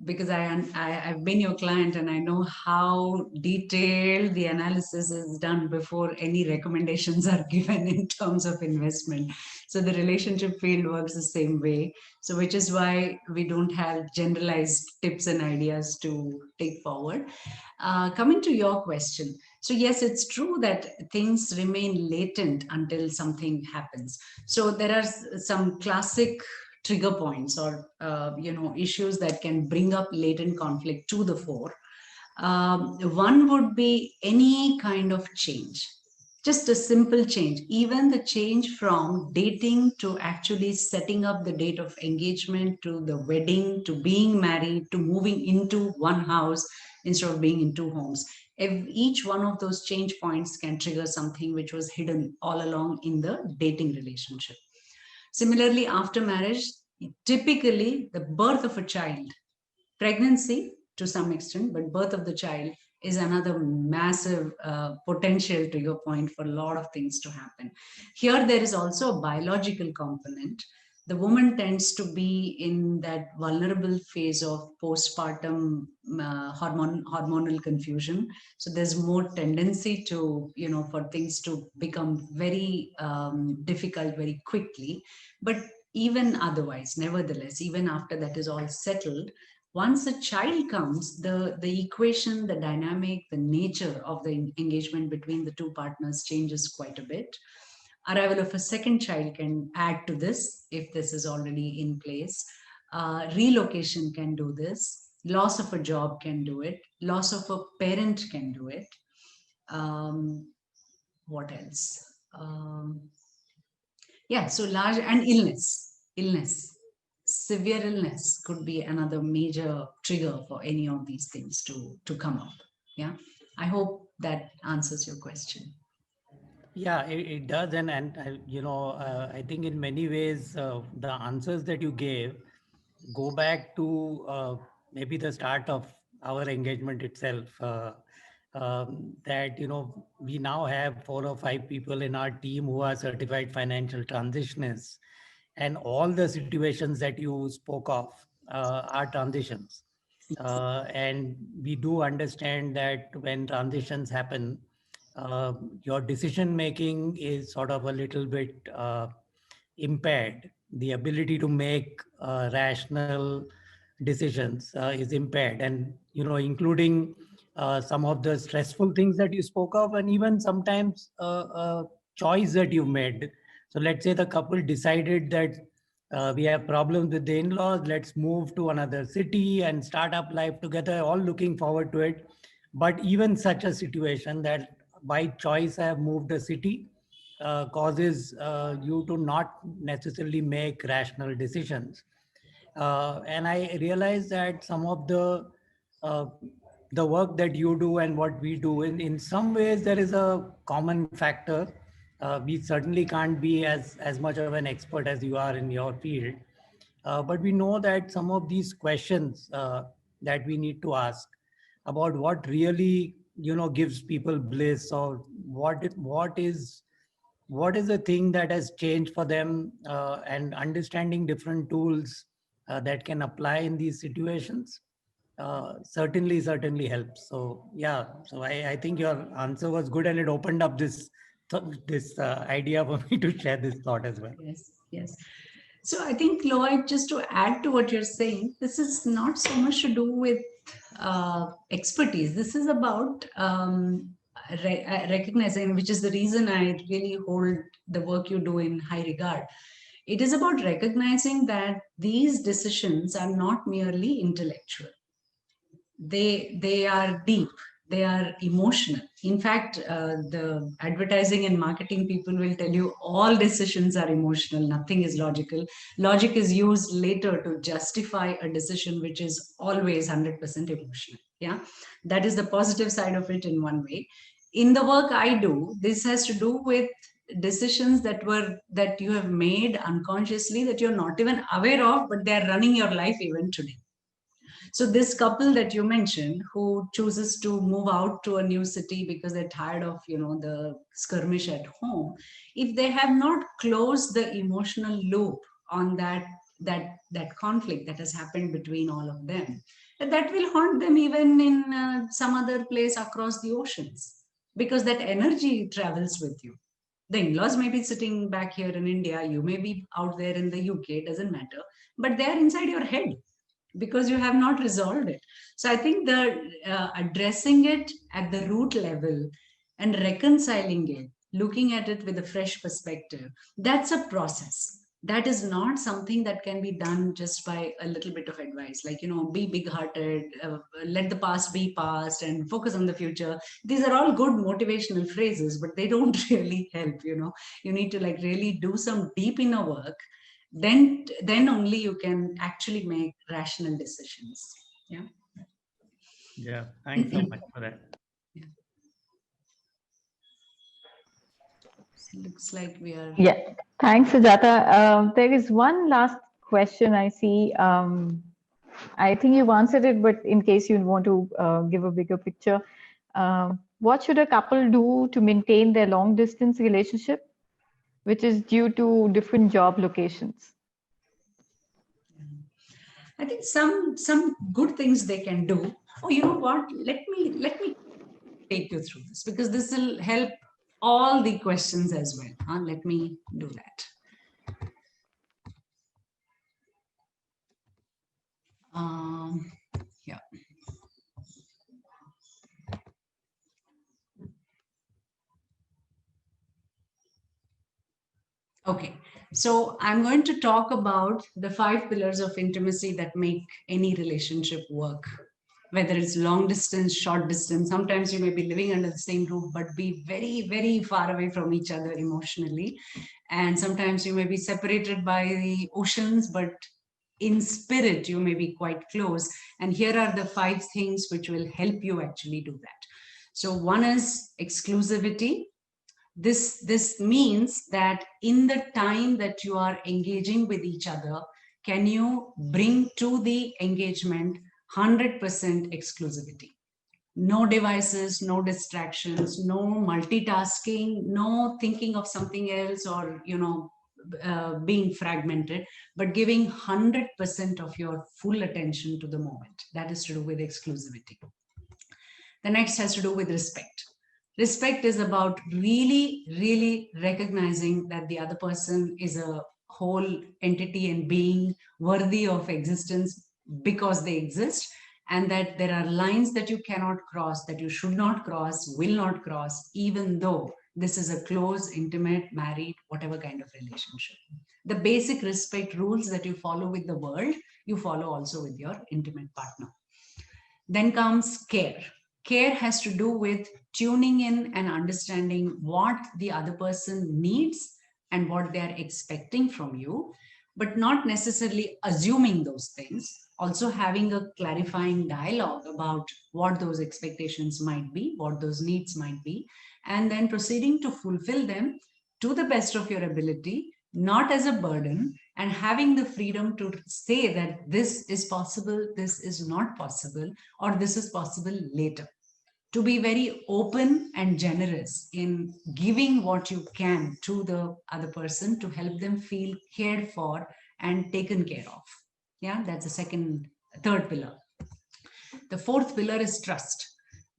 because I've been your client and I know how detailed the analysis is done before any recommendations are given in terms of investment. So the relationship field works the same way. So which is why we don't have generalized tips and ideas to take forward. Coming to your question, so yes, it's true that things remain latent until something happens. So there are some classic trigger points or issues that can bring up latent conflict to the fore. One would be any kind of change. Just a simple change, even the change from dating to actually setting up the date of engagement, to the wedding, to being married, to moving into one house instead of being in two homes. Each one of those change points can trigger something which was hidden all along in the dating relationship. Similarly, after marriage, typically the birth of a child, pregnancy to some extent, but birth of the child is another massive potential, to your point, for a lot of things to happen. Here, there is also a biological component. The woman tends to be in that vulnerable phase of postpartum hormonal confusion. So there's more tendency to, for things to become very difficult very quickly. But even otherwise, nevertheless, even after that is all settled, once a child comes, the equation, the dynamic, the nature of the engagement between the two partners changes quite a bit. Arrival of a second child can add to this if this is already in place. Relocation can do this. Loss of a job can do it. Loss of a parent can do it. What else? Yeah, so large, and illness, severe illness could be another major trigger for any of these things to come up. Yeah, I hope that answers your question. Yeah, it does. And I think in many ways, the answers that you gave go back to maybe the start of our engagement itself. That, we now have 4 or 5 people in our team who are certified financial transitionists. And all the situations that you spoke of are transitions. And we do understand that when transitions happen, your decision making is sort of a little bit impaired. The ability to make rational decisions is impaired, and including some of the stressful things that you spoke of, and even sometimes choice that you made. So let's say the couple decided that we have problems with the in-laws, let's move to another city and start up life together, all looking forward to it. But even such a situation that by choice I have moved a city causes you to not necessarily make rational decisions. And I realize that some of uh, the work that you do and what we do, in some ways there is a common factor. We certainly can't be as much of an expert as you are in your field, but we know that some of these questions that we need to ask about what really gives people bliss, or what is the thing that has changed for them, and understanding different tools that can apply in these situations certainly helps. So yeah, so I think your answer was good, and it opened up this idea for me to share this thought as well. Yes. So I think, Lloyd, just to add to what you're saying, this is not so much to do with expertise. This is about recognizing, which is the reason I really hold the work you do in high regard. It is about recognizing that these decisions are not merely intellectual. They are deep, they are emotional. In fact, the advertising and marketing people will tell you all decisions are emotional, nothing is logical. Logic is used later to justify a decision which is always 100% emotional. Yeah, that is the positive side of it in one way. In the work I do, this has to do with decisions that you have made unconsciously, that you're not even aware of, but they're running your life even today. So this couple that you mentioned, who chooses to move out to a new city because they're tired of, the skirmish at home, if they have not closed the emotional loop on that conflict that has happened between all of them, that will haunt them even in some other place across the oceans, because that energy travels with you. The in-laws may be sitting back here in India, you may be out there in the UK, doesn't matter, but they're inside your head because you have not resolved it. So I think the addressing it at the root level and reconciling it, looking at it with a fresh perspective, that's a process. that is not something that can be done just by a little bit of advice, like, be big hearted, let the past be past and focus on the future. These are all good motivational phrases, but they don't really help. You need to like really do some deep inner work. Then only you can actually make rational decisions. Yeah. Yeah, thanks so much for that. Looks like we are. Yeah, thanks, Sujata. There is one last question I see. I think you've answered it, but in case you want to give a bigger picture, what should a couple do to maintain their long distance relationship, which is due to different job locations? I think some good things they can do. Oh, you know what? Let me take you through this, because this will help all the questions as well. Let me do that. Yeah. Okay, so I'm going to talk about the 5 pillars of intimacy that make any relationship work, whether it's long distance, short distance. Sometimes you may be living under the same roof, but be very, very far away from each other emotionally. And sometimes you may be separated by the oceans, but in spirit, you may be quite close. And here are the 5 things which will help you actually do that. So one is exclusivity. This means that in the time that you are engaging with each other, can you bring to the engagement 100% exclusivity? No devices, no distractions, no multitasking, no thinking of something else, or being fragmented, but giving 100% of your full attention to the moment. That is to do with exclusivity. The next has to do with respect. Respect is about really, really recognizing that the other person is a whole entity and being worthy of existence because they exist, and that there are lines that you cannot cross, that you should not cross, will not cross, even though this is a close, intimate, married, whatever kind of relationship. The basic respect rules that you follow with the world, you follow also with your intimate partner. Then comes care. Care has to do with tuning in and understanding what the other person needs and what they are expecting from you, but not necessarily assuming those things. Also having a clarifying dialogue about what those expectations might be, what those needs might be, and then proceeding to fulfill them to the best of your ability, not as a burden, and having the freedom to say that this is possible, this is not possible, or this is possible later. To be very open and generous in giving what you can to the other person to help them feel cared for and taken care of. Yeah, that's the third pillar. The fourth pillar is trust.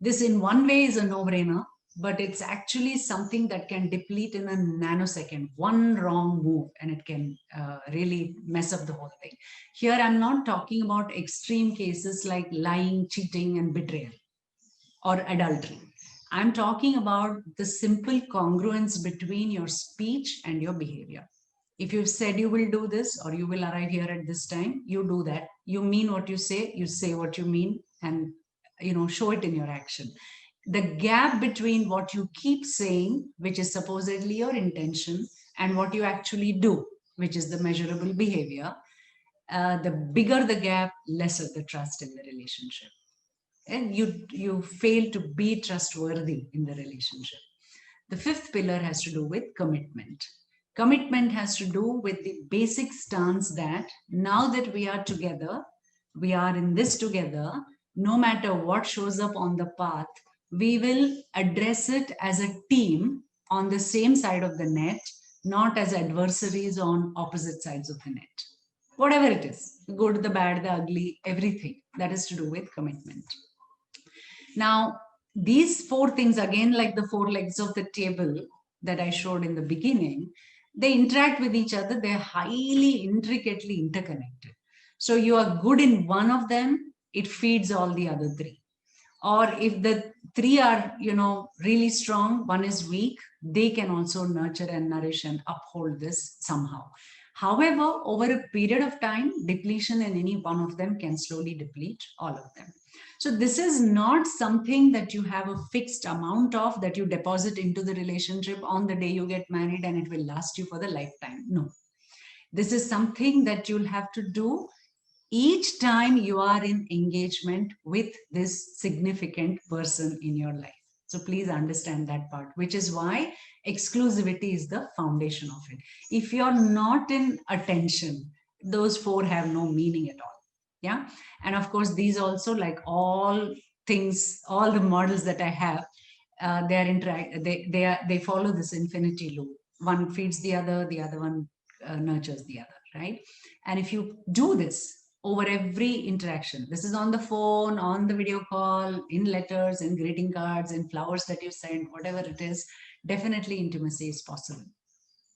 This in one way is a no-brainer, but it's actually something that can deplete in a nanosecond. One wrong move and it can really mess up the whole thing. Here, I'm not talking about extreme cases like lying, cheating, and betrayal or adultery. I'm talking about the simple congruence between your speech and your behavior. If you've said you will do this or you will arrive here at this time, you do that. You mean what you say what you mean, and show it in your action. The gap between what you keep saying, which is supposedly your intention, and what you actually do, which is the measurable behavior, the bigger the gap, lesser the trust in the relationship. And you fail to be trustworthy in the relationship. The fifth pillar has to do with commitment. Commitment has to do with the basic stance that now that we are together, we are in this together, no matter what shows up on the path, we will address it as a team on the same side of the net, not as adversaries on opposite sides of the net. Whatever it is, the good, the bad, the ugly, everything that is to do with commitment. Now, these 4 things, again, like the 4 legs of the table that I showed in the beginning, they interact with each other. They're highly intricately interconnected. So you are good in one of them, it feeds all the other 3. Or if the 3 are, really strong, one is weak, they can also nurture and nourish and uphold this somehow. However, over a period of time, depletion in any one of them can slowly deplete all of them. So this is not something that you have a fixed amount of that you deposit into the relationship on the day you get married and it will last you for the lifetime. No. This is something that you'll have to do each time you are in engagement with this significant person in your life. So please understand that part, which is why exclusivity is the foundation of it. If you're not in attention, those four have no meaning at all. Yeah. And of course, these also, like all things, all the models that I have, they follow this infinity loop. One feeds the other one nurtures the other, right? And if you do this over every interaction, this is on the phone, on the video call, in letters, in greeting cards, in flowers that you send, whatever it is, definitely intimacy is possible.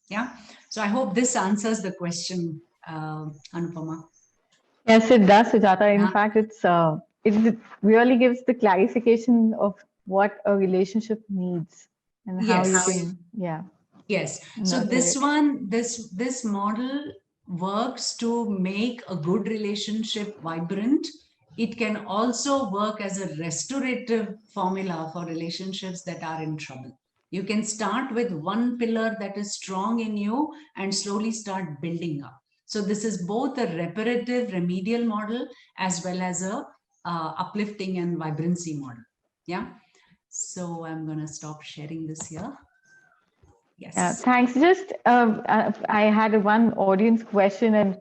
Yeah. So I hope this answers the question, Anupama. Yes, it does, Sujata. In Yeah. fact, it really gives the clarification of what a relationship needs and how you Yes. can, yeah. Yes. So nurture this it. one, this model works to make a good relationship vibrant. It can also work as a restorative formula for relationships that are in trouble. You can start with one pillar that is strong in you and slowly start building up. So this is both a reparative, remedial model as well as a uplifting and vibrancy model. Yeah. So I'm going to stop sharing this here. Yeah, Yes. thanks. Just I had one audience question, and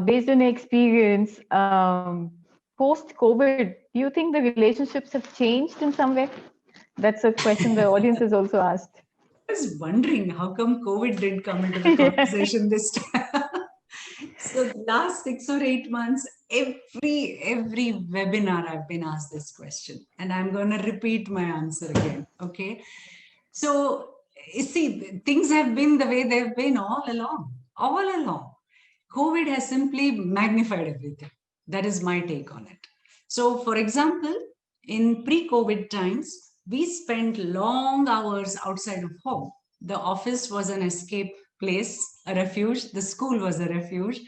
based on experience, post-COVID, do you think the relationships have changed in some way? That's a question the audience has also asked. I was wondering how come COVID didn't come into the conversation this time. So the last 6 or 8 months, every webinar I've been asked this question, and I'm going to repeat my answer again. Okay. So you see, things have been the way they've been all along. All along. COVID has simply magnified everything. That is my take on it. So, for example, in pre-COVID times, we spent long hours outside of home. The office was an escape place, a refuge. The school was a refuge.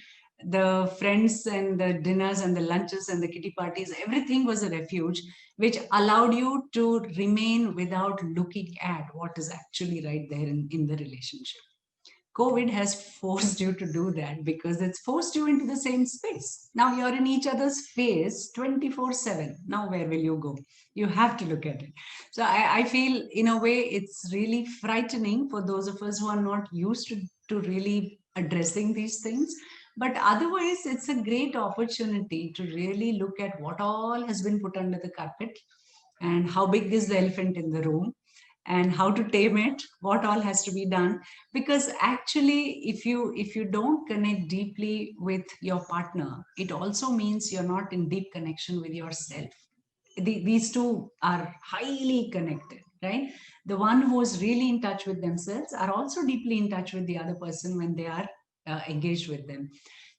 The friends and the dinners and the lunches and the kitty parties, everything was a refuge, which allowed you to remain without looking at what is actually right there in the relationship. COVID has forced you to do that because it's forced you into the same space. Now you're in each other's face 24/7. Now, where will you go? You have to look at it. So I feel, in a way, it's really frightening for those of us who are not used to really addressing these things. But otherwise, it's a great opportunity to really look at what all has been put under the carpet and how big is the elephant in the room and how to tame it, what all has to be done. Because actually, if you don't connect deeply with your partner, it also means you're not in deep connection with yourself. These two are highly connected, right? The one who is really in touch with themselves are also deeply in touch with the other person when they are engaged with them.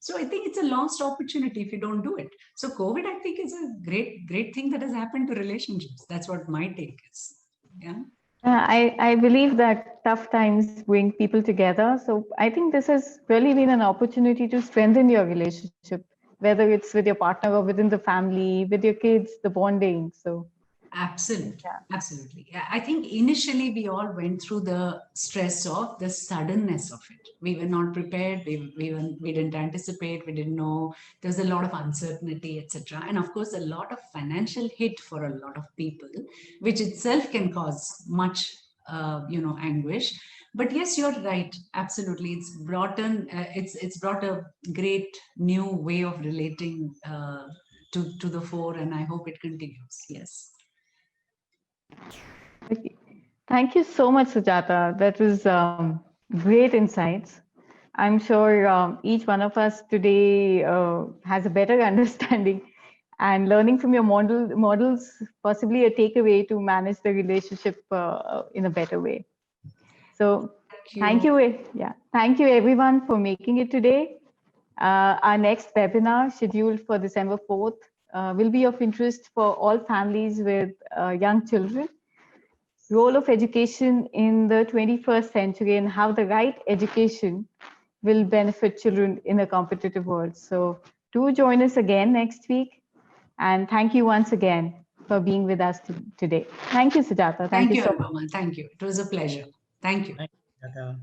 So I think it's a lost opportunity if you don't do it. So COVID, I think, is a great thing that has happened to relationships. That's what my take is. Yeah. I believe that tough times bring people together. So I think this has really been an opportunity to strengthen your relationship, whether it's with your partner or within the family, with your kids, the bonding. So Absolutely. yeah. Absolutely. Yeah, I think initially we all went through the stress of the suddenness of it. We were not prepared. We didn't anticipate. We didn't know. There was a lot of uncertainty, etc. And of course, a lot of financial hit for a lot of people, which itself can cause much, anguish. But yes, you're right. Absolutely, it's brought a great new way of relating to the fore, and I hope it continues. Yes. Okay. Thank you so much, Sujata. That was great insights. I'm sure each one of us today has a better understanding and learning from your models, possibly a takeaway to manage the relationship in a better way. So thank you. Yeah. Thank you everyone for making it today. Our next webinar scheduled for December 4th will be of interest for all families with young children. Role of education in the 21st century and how the right education will benefit children in a competitive world. So do join us again next week. And thank you once again for being with us today. Thank you, Sujata. Thank you, so much. Anupama. Thank you. It was a pleasure. Thank you. Thank you, Sujata.